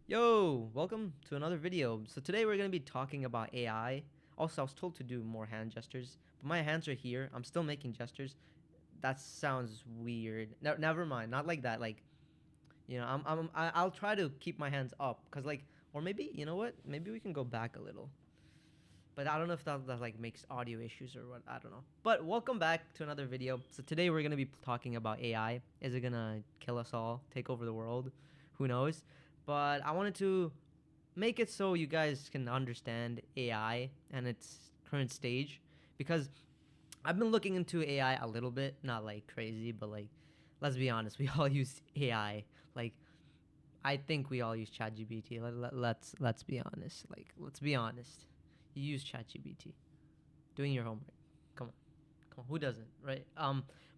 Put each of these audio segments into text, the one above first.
Yo, welcome to another video. So today we're going to be talking about AI. Also, I was told to do more hand gestures, but my hands are here. I'm still making gestures. That sounds weird. No, never mind. Not like that. Like, I'll try to keep my hands up cuz like or maybe, you know what? Maybe we can go back a little. But I don't know if that like makes audio issues or what. I don't know. But welcome back to another video. So today we're going to be talking about AI. Is it going to kill us all, take over the world? Who knows? But I wanted to make it so you guys can understand AI and its current stage because I've been looking into AI a little bit, not like crazy, but like let's be honest, we all use AI. Like I think we all use ChatGPT. Let's be honest. Like let's be honest. You use ChatGPT doing your homework. Come on. Come on. Who doesn't, right?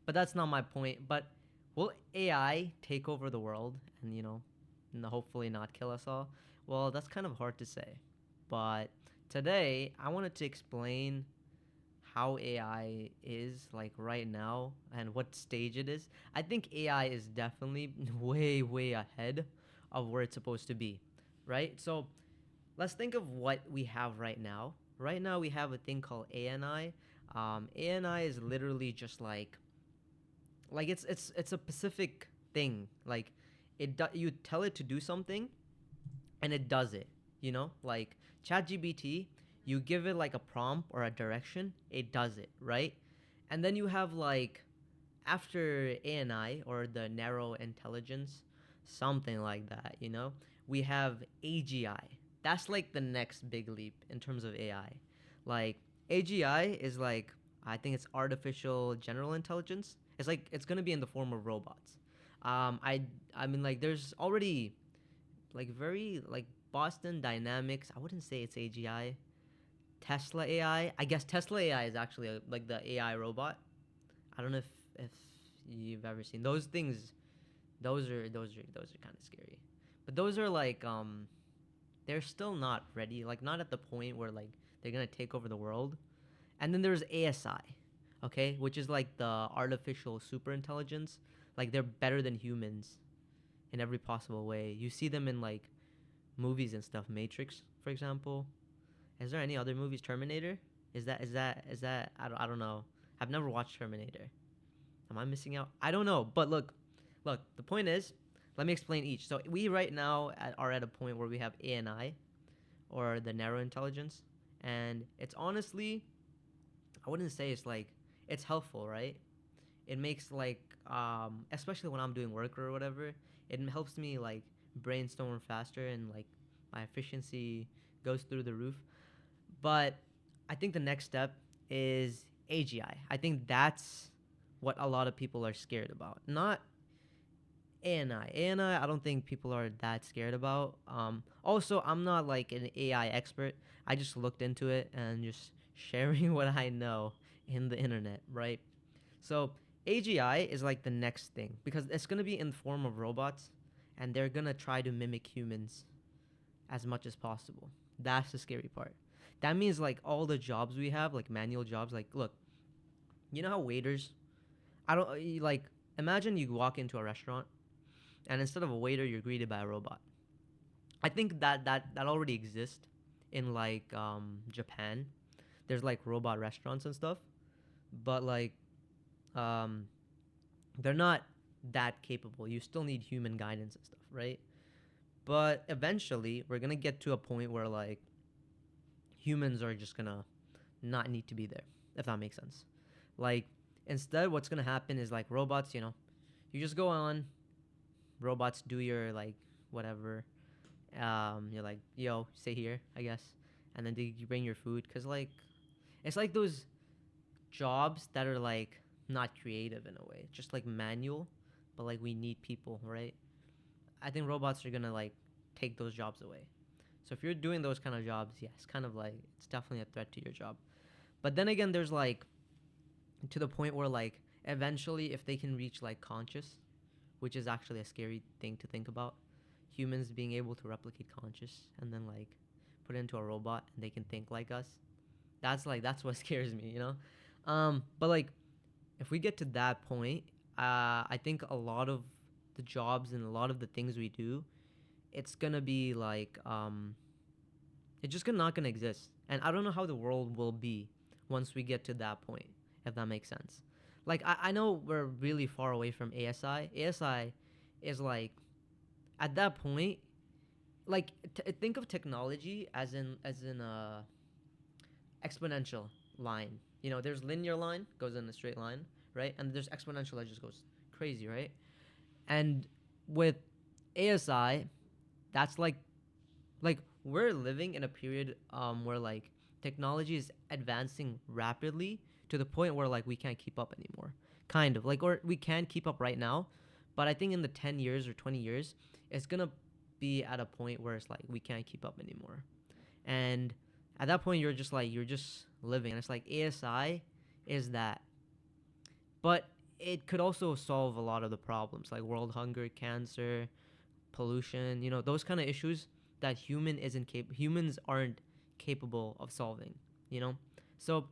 But that's not my point. But will AI take over the world and hopefully not kill us all? Well, that's kind of hard to say. But today I wanted to explain how AI is like right now and what stage it is. I think AI is definitely way ahead of where it's supposed to be, right? So let's think of what we have right now. Right now we have a thing called ANI. ANI is literally just like it's a specific thing. Like you tell it to do something and it does it. Like ChatGPT, you give it like a prompt or a direction, it does it, right? And then you have like after ANI or the narrow intelligence, something like that, we have AGI. That's like the next big leap in terms of AI. Like AGI is like I think it's artificial general intelligence. It's like it's gonna be in the form of robots. I mean like there's already like very like Boston Dynamics. I wouldn't say it's AGI. Tesla AI. I guess Tesla AI is actually like the AI robot. I don't know if you've ever seen those things. Those are kind of scary, but those are like they're still not ready. Like not at the point where like they're gonna take over the world. And then there's ASI, okay, which is like the artificial super intelligence. Like they're better than humans in every possible way. You see them in like movies and stuff. Matrix, for example. Is there any other movies? Terminator? Is that? I don't know. I've never watched Terminator. Am I missing out? I don't know. But look. The point is, let me explain each. So we right now are at a point where we have ANI or the narrow intelligence, and it's honestly, I wouldn't say it's like it's helpful, right? It makes like especially when I'm doing work or whatever, it helps me like brainstorm faster and like my efficiency goes through the roof. But I think the next step is AGI. I think that's what a lot of people are scared about. Not ANI. ANI, I don't think people are that scared about. Also, I'm not like an AI expert. I just looked into it and just sharing what I know in the internet, right? So AGI is like the next thing because it's gonna be in the form of robots, and they're gonna try to mimic humans as much as possible. That's the scary part. That means like all the jobs we have, like manual jobs, like look, you know how waiters, I don't like imagine you walk into a restaurant and instead of a waiter you're greeted by a robot. I think that already exists in like Japan. There's like robot restaurants and stuff, but like um they're not that capable. You still need human guidance and stuff, right? But eventually we're going to get to a point where like humans are just going to not need to be there, if that makes sense. Like instead, what's gonna happen is like robots. You just go on. Robots do your like whatever. You're like yo, stay here, I guess, and then you bring your food. Cause like it's like those jobs that are like not creative in a way, just like manual, but like we need people, right? I think robots are gonna like take those jobs away. So if you're doing those kind of jobs, yeah, it's kind of like it's definitely a threat to your job. But then again, there's like to the point where like eventually if they can reach like conscious, which is actually a scary thing to think about, humans being able to replicate conscious and then like put it into a robot and they can think like us, that's what scares me, but like if we get to that point, I think a lot of the jobs and a lot of the things we do it's gonna be like it's just not gonna exist. And I don't know how the world will be once we get to that point, if that makes sense. Like I know we're really far away from ASI. ASI is like at that point, like think of technology as in a exponential line. You know, there's linear line goes in a straight line, right? And there's exponential that just goes crazy, right? And with ASI, that's like we're living in a period where like technology is advancing rapidly to the point where like we can't keep up anymore. Kind of like, or we can keep up right now, but I think in the 10 years or 20 years it's gonna be at a point where it's like we can't keep up anymore. And at that point you're just living, and it's like ASI is that. But it could also solve a lot of the problems like world hunger, cancer, pollution, those kind of issues that humans aren't capable of solving, you know? So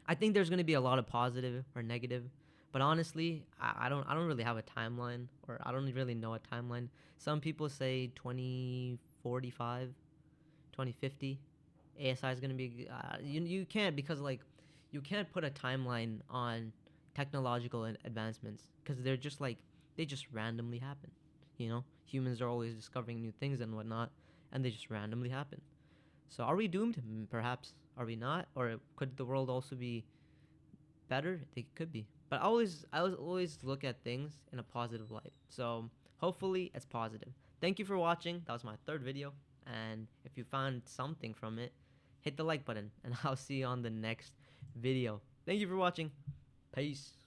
I think there's going to be a lot of positive or negative, but honestly, I don't really have a timeline, or I don't really know a timeline. Some people say 2045, 2050 ASI is going to be you can't, because like you can't put a timeline on technological advancements because they're just like they just randomly happen. Humans are always discovering new things and whatnot, and they just randomly happen. So are we doomed? Perhaps. Are we not? Or could the world also be better? I think it could be. But I always look at things in a positive light. So hopefully it's positive. Thank you for watching. That was my third video. And if you found something from it, hit the like button. And I'll see you on the next video. Thank you for watching. Peace.